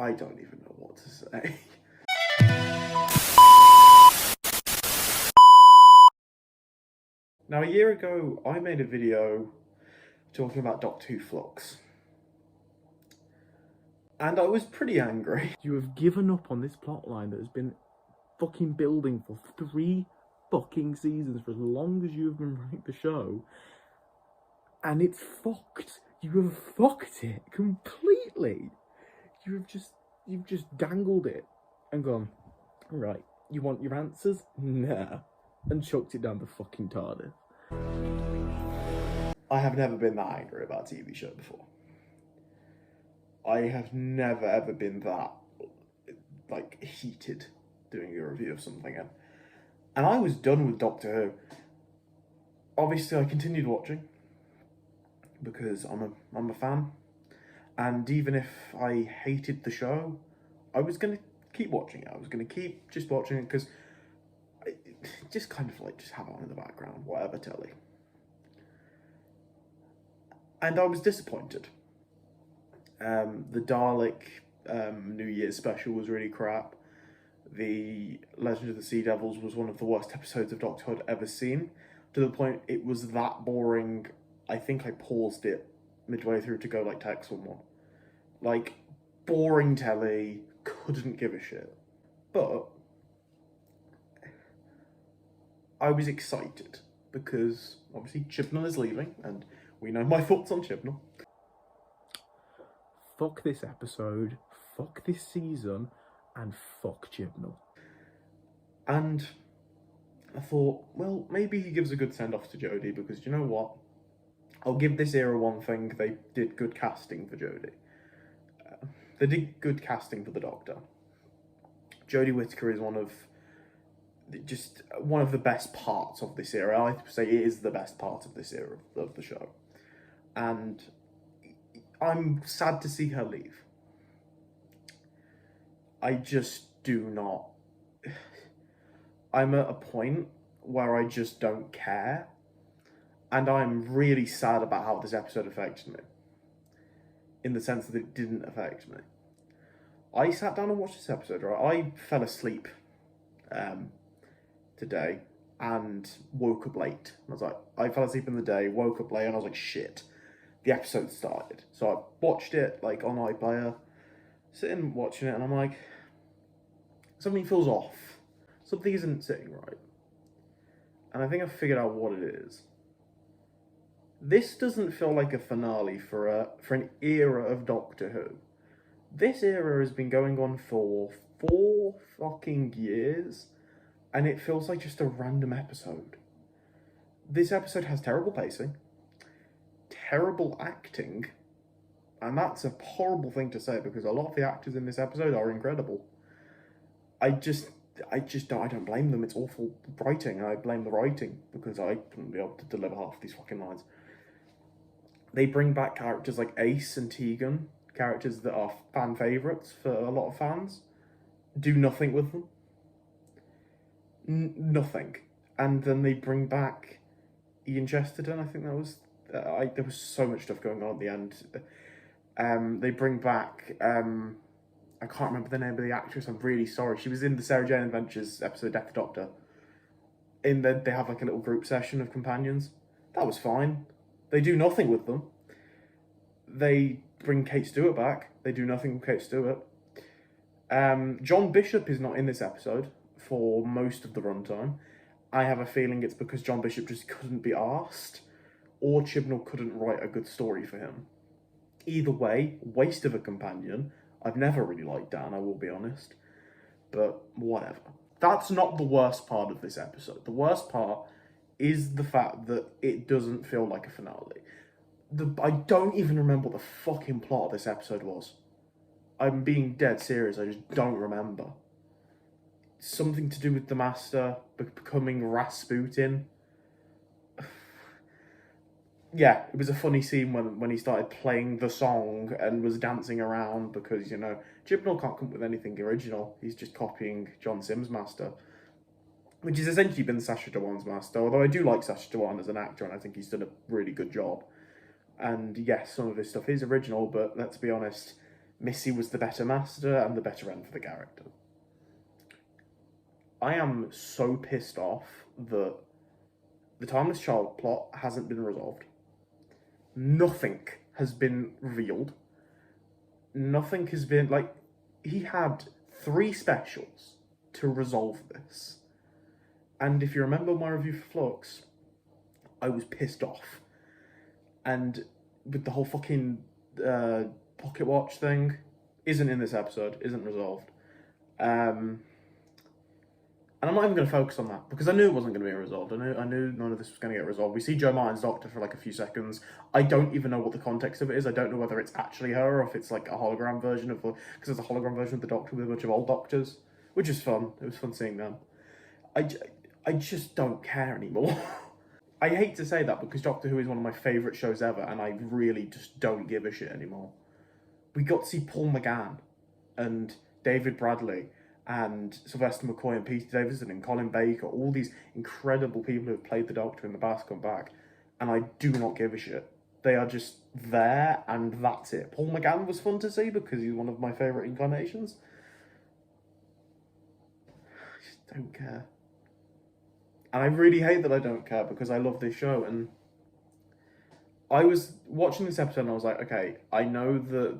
I don't even know what to say. Now, a year ago, I made a video talking about Doctor Who Flux. And I was pretty angry. You have given up on this plotline that has been fucking building for 3 fucking seasons for as long as you have been writing the show. And it's fucked. You have fucked it completely. You've just dangled it and gone, right, you want your answers? Nah. And chucked it down the fucking TARDIS. I have never been that angry about a TV show before. I have never ever been that, like, heated doing a review of something. And I was done with Doctor Who. Obviously, I continued watching because I'm a fan. And even if I hated the show, I was going to keep watching it. I was going to keep just watching it because just kind of like just have it on in the background, whatever telly. And I was disappointed. The Dalek New Year's special was really crap. The Legend of the Sea Devils was one of the worst episodes of Doctor Who I'd ever seen, to the point it was that boring, I think I paused it midway through to go, like, text someone. Like, boring telly, couldn't give a shit. But I was excited, because obviously Chibnall is leaving, and we know my thoughts on Chibnall. Fuck this episode, fuck this season, and fuck Chibnall. And I thought, well, maybe he gives a good send-off to Jodie, because you know what? I'll give this era one thing, they did good casting for Jodie. They did good casting for the Doctor. Jodie Whittaker is one of the best parts of this era. I say it is the best part of this era of the show. And I'm sad to see her leave. I just do not... I'm at a point where I just don't care. And I'm really sad about how this episode affected me. In the sense that it didn't affect me. I sat down and watched this episode, right? I fell asleep today and woke up late. I was like, I fell asleep in the day, woke up late, and I was like, shit. The episode started. So I watched it, like, on iPlayer, sitting watching it, and I'm like, something feels off. Something isn't sitting right. And I think I've figured out what it is. This doesn't feel like a finale for an era of Doctor Who. This era has been going on for 4 fucking years, and it feels like just a random episode. This episode has terrible pacing, terrible acting, and that's a horrible thing to say because a lot of the actors in this episode are incredible. I don't blame them. It's awful writing, and I blame the writing because I couldn't be able to deliver half these fucking lines. They bring back characters like Ace and Tegan, characters that are fan favourites for a lot of fans. Do nothing with them. Nothing. And then they bring back Ian Chesterton, I think that was... there was so much stuff going on at the end. They bring back... I can't remember the name of the actress, I'm really sorry. She was in the Sarah Jane Adventures episode Death Doctor. They have like a little group session of companions. That was fine. They do nothing with them. They bring Kate Stewart back. They do nothing with Kate Stewart. John Bishop is not in this episode for most of the runtime. I have a feeling it's because John Bishop just couldn't be arsed, or Chibnall couldn't write a good story for him. Either way, waste of a companion. I've never really liked Dan, I will be honest. But whatever. That's not the worst part of this episode. The worst part is the fact that it doesn't feel like a finale. I don't even remember what the fucking plot of this episode was. I'm being dead serious, I just don't remember. Something to do with the Master becoming Rasputin. Yeah, it was a funny scene when he started playing the song and was dancing around because, you know, Chibnall can't come up with anything original. He's just copying John Simm's Master, which has essentially been Sacha Dhawan's Master, although I do like Sacha Dhawan as an actor and I think he's done a really good job. And yes, some of his stuff is original, but let's be honest, Missy was the better master and the better end for the character. I am so pissed off that the Timeless Child plot hasn't been resolved. Nothing has been revealed. Nothing has been, like, he had 3 specials to resolve this. And if you remember my review for Flux, I was pissed off. And with the whole fucking pocket watch thing, isn't in this episode, isn't resolved. And I'm not even going to focus on that, because I knew it wasn't going to be resolved. I knew none of this was going to get resolved. We see Jo Martin's doctor for like a few seconds. I don't even know what the context of it is. I don't know whether it's actually her or if it's like a hologram version of the... Because there's a hologram version of the Doctor with a bunch of old doctors, which is fun. It was fun seeing them. I just don't care anymore. I hate to say that, because Doctor Who is one of my favourite shows ever, and I really just don't give a shit anymore. We got to see Paul McGann and David Bradley and Sylvester McCoy and Peter Davison and Colin Baker, all these incredible people who have played the Doctor in the past come back, and I do not give a shit. They are just there, and that's it. Paul McGann was fun to see because he's one of my favourite incarnations. I just don't care. And I really hate that I don't care, because I love this show. And I was watching this episode and I was like, okay, I know that...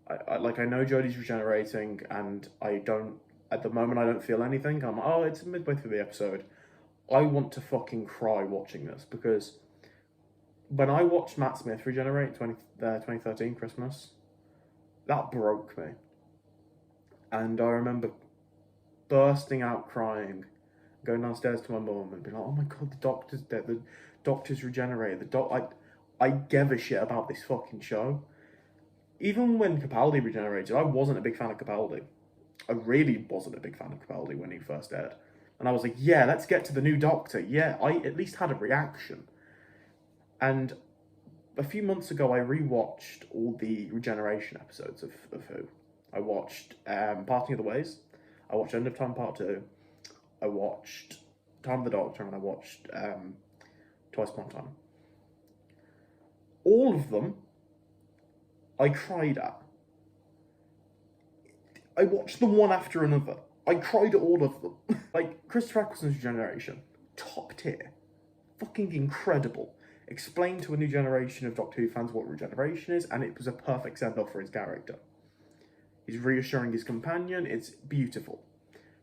I know Jodie's regenerating, and at the moment, I don't feel anything. I'm like, oh, it's midway through the episode. I want to fucking cry watching this, because when I watched Matt Smith regenerate 2013 Christmas, that broke me. And I remember bursting out crying, going downstairs to my mum and being like, oh my god, the Doctor's dead, the Doctor's regenerated, I gave a shit about this fucking show. Even when Capaldi regenerated, I wasn't a big fan of Capaldi. I really wasn't a big fan of Capaldi when he first aired. And I was like, yeah, let's get to the new Doctor. Yeah, I at least had a reaction. And a few months ago, I rewatched all the regeneration episodes of Who. I watched Parting of the Ways. I watched End of Time Part 2. I watched Time of the Doctor, and I watched Twice Upon a Time. All of them I cried at. I watched them one after another. I cried at all of them. Like, Christopher Eccleston's regeneration, top tier. Fucking incredible. Explained to a new generation of Doctor Who fans what regeneration is, and it was a perfect send-off for his character. He's reassuring his companion, it's beautiful.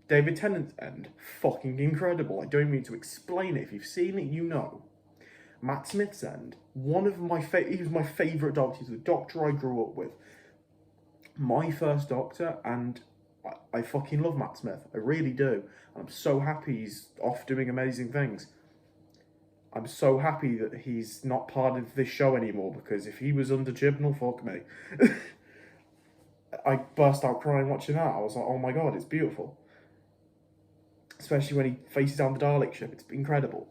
David Tennant's end, fucking incredible. I don't need to explain it. If you've seen it, you know. Matt Smith's end, he was my favourite Doctor. He's the Doctor I grew up with. My first Doctor, and I fucking love Matt Smith. I really do. And I'm so happy he's off doing amazing things. I'm so happy that he's not part of this show anymore, because if he was under Chibnall, fuck me. I burst out crying watching that. I was like, oh my god, it's beautiful. Especially when he faces down the Dalek ship. It's incredible.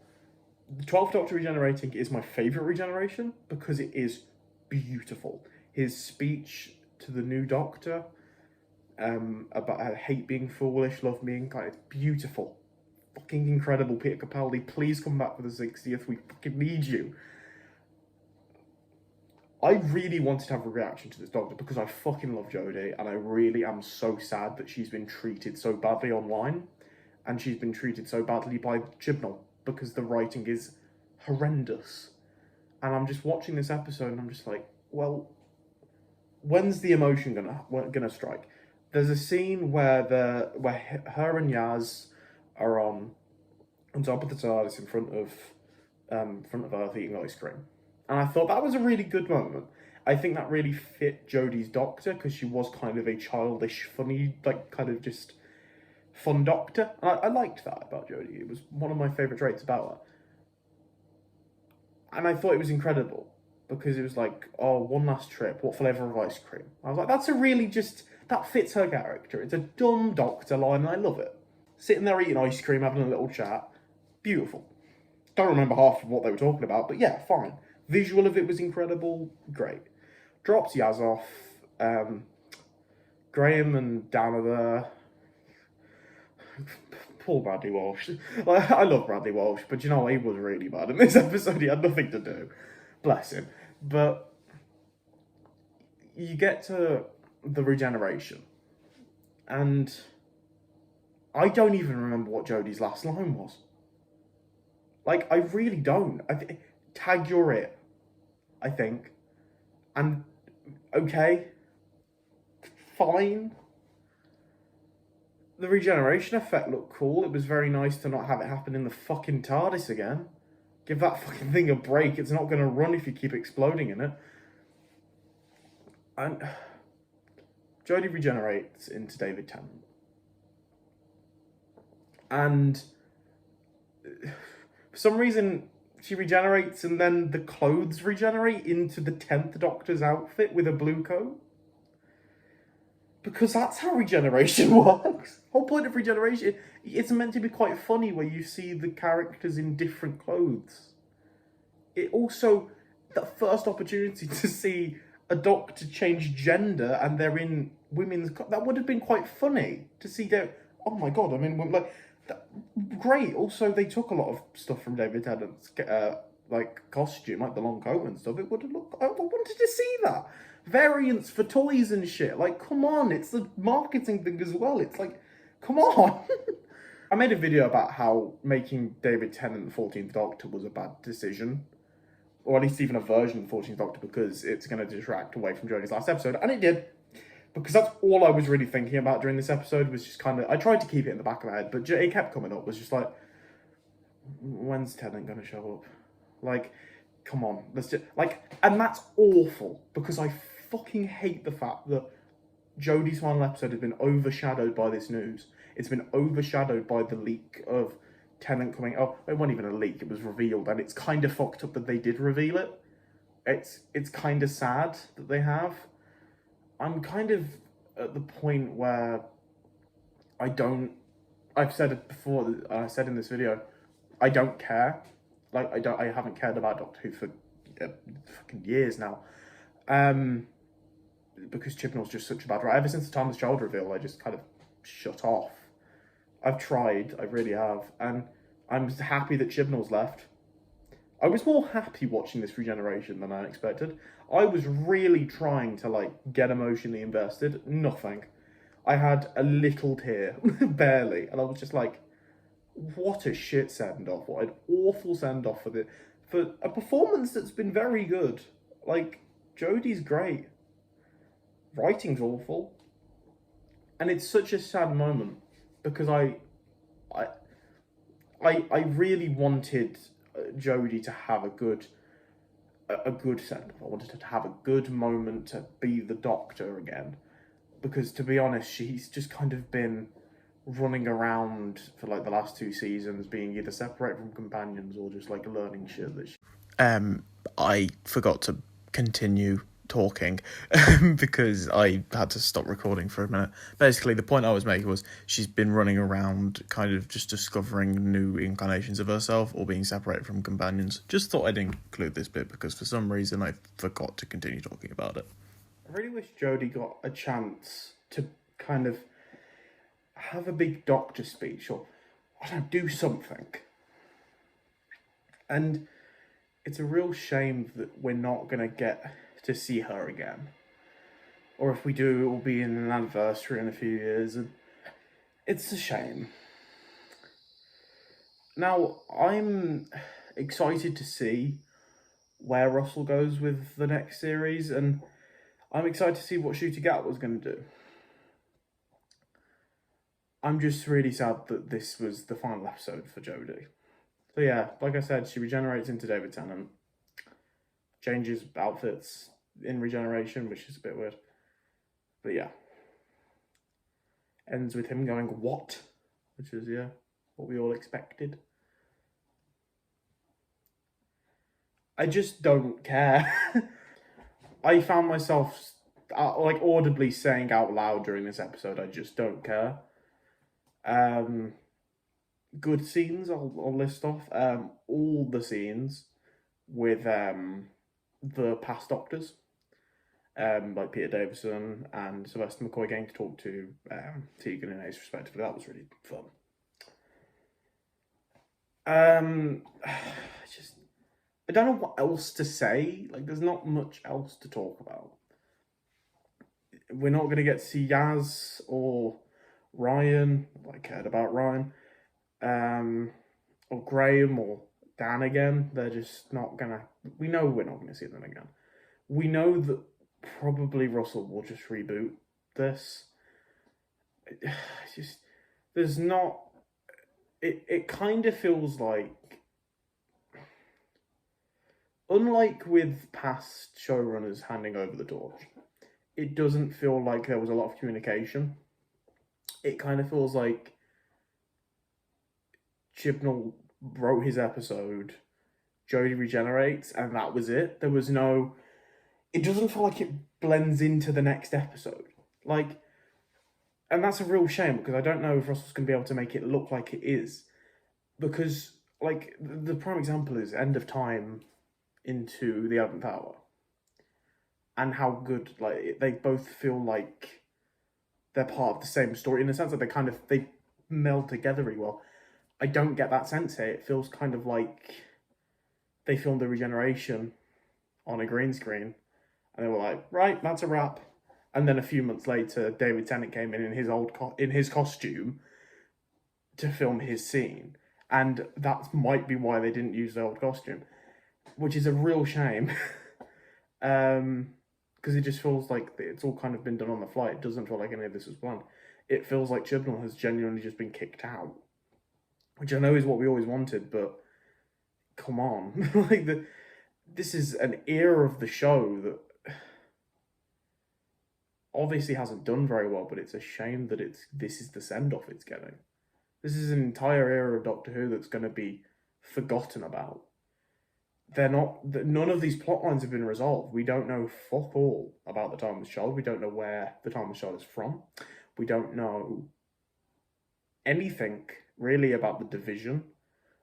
The 12th Doctor regenerating is my favourite regeneration, because it is beautiful. His speech to the new Doctor, about how hate being foolish, love being kind, it's beautiful. Fucking incredible, Peter Capaldi. Please come back for the 60th. We fucking need you. I really wanted to have a reaction to this Doctor, because I fucking love Jodie, and I really am so sad that she's been treated so badly online, and she's been treated so badly by Chibnall, because the writing is horrendous. And I'm just watching this episode and I'm just like, well, when's the emotion gonna strike? There's a scene where her and Yaz are on top of the TARDIS in front of Earth eating ice cream. And I thought that was a really good moment. I think that really fit Jodie's Doctor, because she was kind of a childish, funny, like, kind of just fun Doctor. And I liked that about Jodie. It was one of my favourite traits about her. And I thought it was incredible, because it was like, oh, one last trip, what flavour of ice cream? I was like, that's a really that fits her character. It's a dumb Doctor line, and I love it. Sitting there eating ice cream, having a little chat. Beautiful. Don't remember half of what they were talking about, but yeah, fine. Visual of it was incredible. Great. Drops Yaz off. Graham and Dan are there. Poor Bradley Walsh. Like, I love Bradley Walsh, but you know what? He was really bad in this episode. He had nothing to do. Bless him. But you get to the regeneration, and I don't even remember what Jodie's last line was. Like, I really don't. Tag, you're it, I think. And, okay, fine. The regeneration effect looked cool. It was very nice to not have it happen in the fucking TARDIS again. Give that fucking thing a break. It's not going to run if you keep exploding in it. And Jodie regenerates into David Tennant. And for some reason, she regenerates and then the clothes regenerate into the 10th Doctor's outfit with a blue coat. Because that's how regeneration works. Whole point of regeneration, it's meant to be quite funny where you see the characters in different clothes. It also, the first opportunity to see a Doctor change gender and they're in women's, that would have been quite funny to see their, oh my god, I mean, like, great. Also, they took a lot of stuff from David Tennant's like costume, like the long coat and stuff. It would have looked, I wanted to see that. Variants for toys and shit. Like, come on, it's the marketing thing as well. It's like, come on. I made a video about how making David Tennant the 14th Doctor was a bad decision. Or at least even a version of the 14th Doctor, because it's going to detract away from Jodie's last episode. And it did. Because that's all I was really thinking about during this episode, was just kind of, I tried to keep it in the back of my head, but it kept coming up, was just like, when's Tennant going to show up? Like, come on, let's just, like, and that's awful, because I fucking hate the fact that Jodie's final episode has been overshadowed by this news. It's been overshadowed by the leak of Tennant coming, oh, it wasn't even a leak, it was revealed, and it's kind of fucked up that they did reveal it. It's kind of sad that they have. I'm kind of at the point where I've said it before, I said in this video, I don't care. Like, I haven't cared about Doctor Who for fucking years now. Because Chibnall's just such a bad writer. Ever since the Timeless Child reveal, I just kind of shut off. I've tried, I really have, and I'm happy that Chibnall's left. I was more happy watching this regeneration than I expected. I was really trying to, like, get emotionally invested. Nothing. I had a little tear, barely, and I was just like, what a shit send-off. What an awful send-off for a performance that's been very good. Like, Jodie's great. Writing's awful. And it's such a sad moment, because I really wanted Jodie to have a good send-off. I wanted her to have a good moment to be the Doctor again. Because, to be honest, she's just kind of been running around for, like, the last 2 seasons, being either separated from companions or just, like, learning shit that she... I forgot to continue talking because I had to stop recording for a minute. Basically, the point I was making was she's been running around kind of just discovering new incarnations of herself or being separated from companions. Just thought I'd include this bit because for some reason I forgot to continue talking about it. I really wish Jodie got a chance to kind of have a big Doctor speech or, I don't know, do something. And it's a real shame that we're not going to get to see her again. Or if we do, it will be in an anniversary in a few years. And it's a shame. Now, I'm excited to see where Russell goes with the next series, and I'm excited to see what Ncuti Gatwa's going to do. I'm just really sad that this was the final episode for Jodie. So yeah, like I said, she regenerates into David Tennant. Changes outfits in regeneration, which is a bit weird. But yeah. Ends with him going, what? Which is, yeah, what we all expected. I just don't care. I found myself, like, audibly saying out loud during this episode, I just don't care. Good scenes, I'll list off. All the scenes with the past Doctors, like Peter Davison and Sylvester McCoy getting to talk to Tegan and Ace respectively. That was really fun. I don't know what else to say. Like, there's not much else to talk about. we're not going to get to see Yaz or Ryan. I cared about Ryan. Or Graham or Dan again. They're just not going to. We know we're not going to see them again. We know that probably Russell will just reboot this. It's just. There's not. It kind of feels like. Unlike with past showrunners handing over the torch, it doesn't feel like there was a lot of communication. It kind of feels like Chibnall wrote his episode, Jodie regenerates, and that was it. There was no. It doesn't feel like it blends into the next episode. Like, and that's a real shame because I don't know if Russell's going to be able to make it look like it is. Because, like, the prime example is End of Time into the 11th Hour. And how good, like, they both feel like they're part of the same story in the sense that they meld together really well. I don't get that sense here. It feels kind of like they filmed the regeneration on a green screen and they were like, right, that's a wrap. And then a few months later, David Tennant came in his costume to film his scene. And that might be why they didn't use the old costume, which is a real shame. Because it just feels like it's all kind of been done on the fly. It doesn't feel like any of this was planned. It feels like Chibnall has genuinely just been kicked out, which I know is what we always wanted, but come on. This is an era of the show that obviously hasn't done very well, but it's a shame that this is the send-off it's getting. This is an entire era of Doctor Who that's going to be forgotten about. None of these plot lines have been resolved. We don't know fuck all about the Timeless Child. We don't know where the Timeless Child is from. We don't know anything really about the Division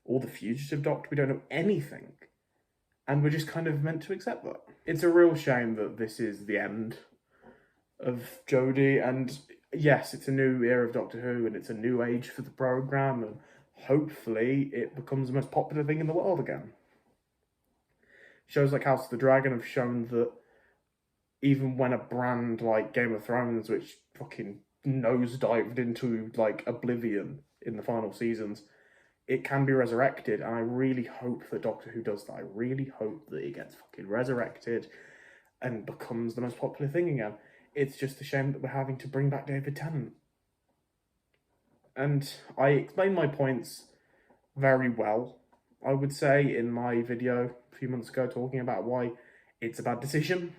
or the Fugitive Doctor. We don't know anything. And we're just kind of meant to accept that. It's a real shame that this is the end of Jodie. And yes, it's a new era of Doctor Who and it's a new age for the programme. And hopefully it becomes the most popular thing in the world again. Shows like House of the Dragon have shown that even when a brand like Game of Thrones, which fucking nosedived into like oblivion in the final seasons, it can be resurrected, and I really hope that Doctor Who does that. I really hope that it gets fucking resurrected and becomes the most popular thing again. It's just a shame that we're having to bring back David Tennant. And I explained my points very well, I would say, in my video a few months ago talking about why it's a bad decision.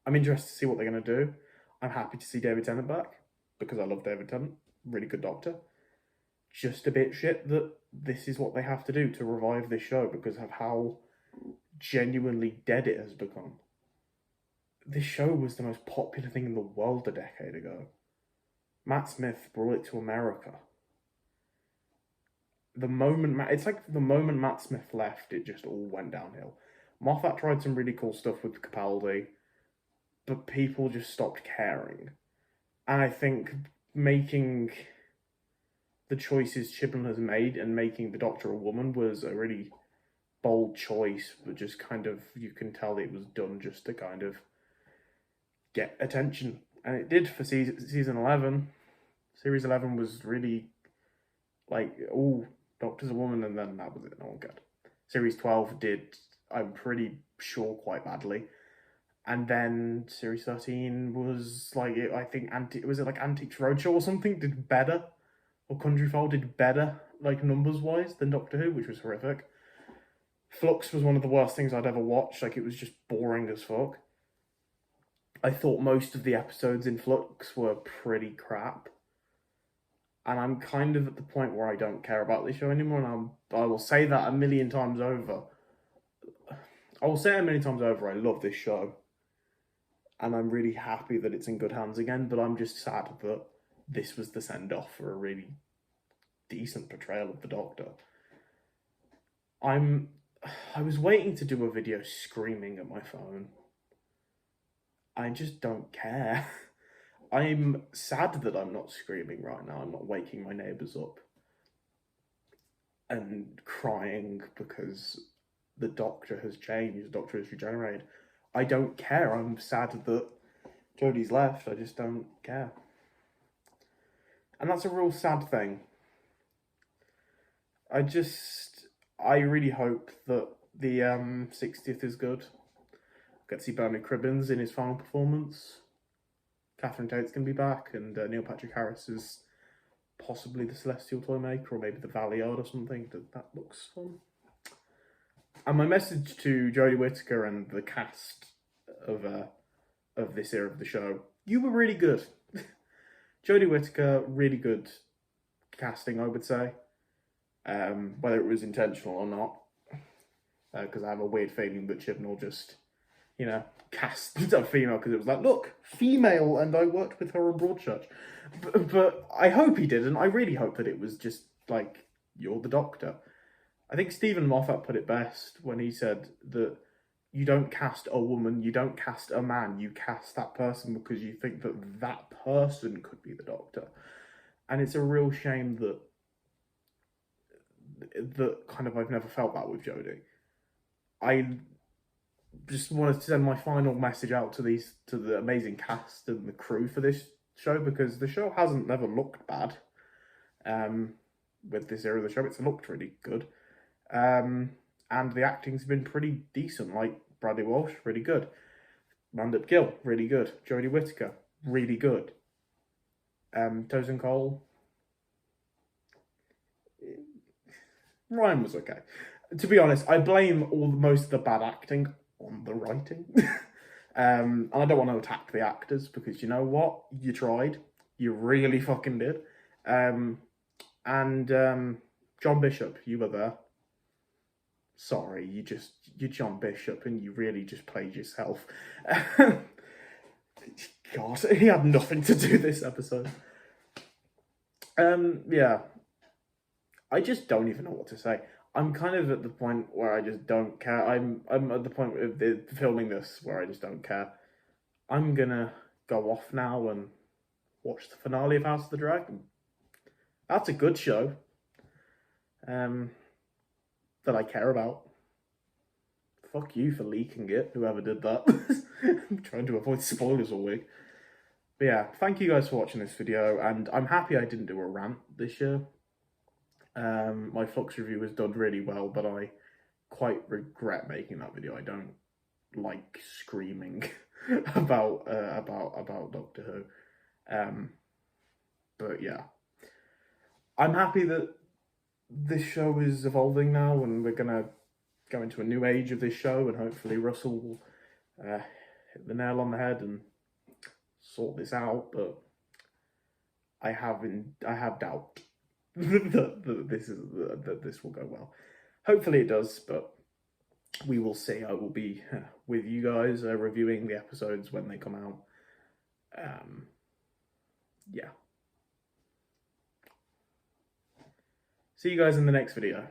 I'm interested to see what they're going to do. I'm happy to see David Tennant back because I love David Tennant. Really good Doctor. Just a bit shit that this is what they have to do to revive this show because of how genuinely dead it has become. This show was the most popular thing in the world a decade ago. Matt Smith brought it to America. It's like the moment Matt Smith left, it just all went downhill. Moffat tried some really cool stuff with Capaldi, but people just stopped caring. And I think making the choices Chibnall has made and making the Doctor a woman was a really bold choice, but just kind of, you can tell it was done just to kind of get attention. And it did for season 11. Series 11 was really like, oh, Doctor's a woman, and then that was it, no one cared. Series 12 did, I'm pretty sure, quite badly. And then Series 13 was like, I think, was it like Antiques Roadshow or something? Did better. Or Countryfile did better, like numbers-wise, than Doctor Who, which was horrific. Flux was one of the worst things I'd ever watched. Like, it was just boring as fuck. I thought most of the episodes in Flux were pretty crap. And I'm kind of at the point where I don't care about this show anymore, and I will say that a million times over. I will say it a million times over, I love this show. And I'm really happy that it's in good hands again, but I'm just sad that this was the send-off for a really decent portrayal of the Doctor. I was waiting to do a video screaming at my phone. I just don't care. I'm sad that I'm not screaming right now. I'm not waking my neighbours up and crying because the Doctor has changed, the Doctor has regenerated. I don't care. I'm sad that Jodie's left. I just don't care. And that's a real sad thing. I really hope that the 60th is good. Get to see Bernard Cribbins in his final performance. Catherine Tate's going to be back, and Neil Patrick Harris is possibly the Celestial Toymaker, or maybe the Valiard or something. That looks fun. And my message to Jodie Whittaker and the cast of this era of the show: you were really good. Jodie Whittaker, really good casting, I would say. Whether it was intentional or not, because I have a weird feeling that Chibnall just, cast a female because it was like, look, female, and I worked with her on Broadchurch. But I hope he didn't. I really hope that it was just like, you're the Doctor. I think Stephen Moffat put it best when he said that you don't cast a woman, you don't cast a man, you cast that person because you think that that person could be the Doctor. And it's a real shame that kind of I've never felt that with Jodie. I just wanted to send my final message out to the amazing cast and the crew for this show, because the show hasn't never looked bad. With this era of the show, it's looked really good. And the acting's been pretty decent. Like Bradley Walsh, really good. Mandip Gill, really good. Jodie Whittaker, really good. Tosin Cole, Ryan was okay. To be honest, I blame most of the bad acting on the writing. And I don't want to attack the actors, because you know what? You tried. You really fucking did. And John Bishop, you were there. Sorry, you're John Bishop and you really just played yourself. God, he had nothing to do this episode. Yeah. I just don't even know what to say. I'm kind of at the point where I just don't care. I'm at the point of filming this where I just don't care. I'm gonna go off now and watch the finale of House of the Dragon. That's a good show. That I care about. Fuck you for leaking it, whoever did that. I'm trying to avoid spoilers all week. But yeah, thank you guys for watching this video, and I'm happy I didn't do a rant this year. My Flux review was done really well, but I quite regret making that video. I don't like screaming about Doctor Who. But yeah, I'm happy that this show is evolving now, and we're gonna go into a new age of this show, and hopefully Russell will hit the nail on the head and sort this out. But I have doubt that this will go well. Hopefully it does, but we will see. I will be with you guys reviewing the episodes when they come out. Yeah. See you guys in the next video.